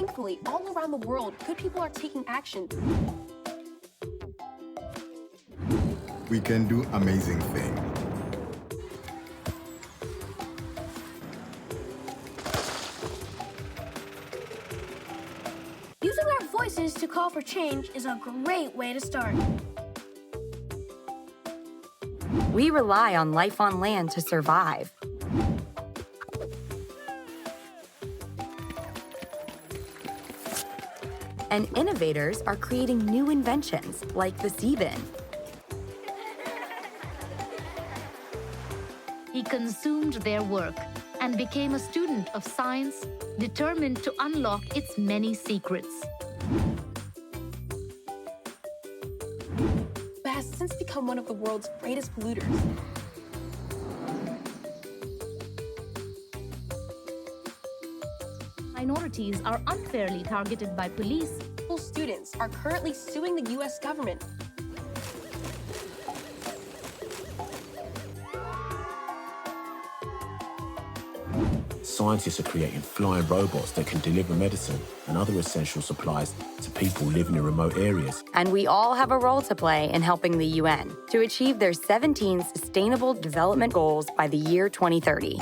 Thankfully, all around the world, good people are taking action. We can do amazing things. Using our voices to call for change is a great way to start. We rely on life on land to survive. And innovators are creating new inventions, like the sea bin. He consumed their work and became a student of science, determined to unlock its many secrets. But has since become one of the world's greatest polluters. Minorities are unfairly targeted by police. Students are currently suing the U.S. government. Scientists are creating flying robots that can deliver medicine and other essential supplies to people living in remote areas. And we all have a role to play in helping the UN to achieve their 17 Sustainable Development Goals by the year 2030.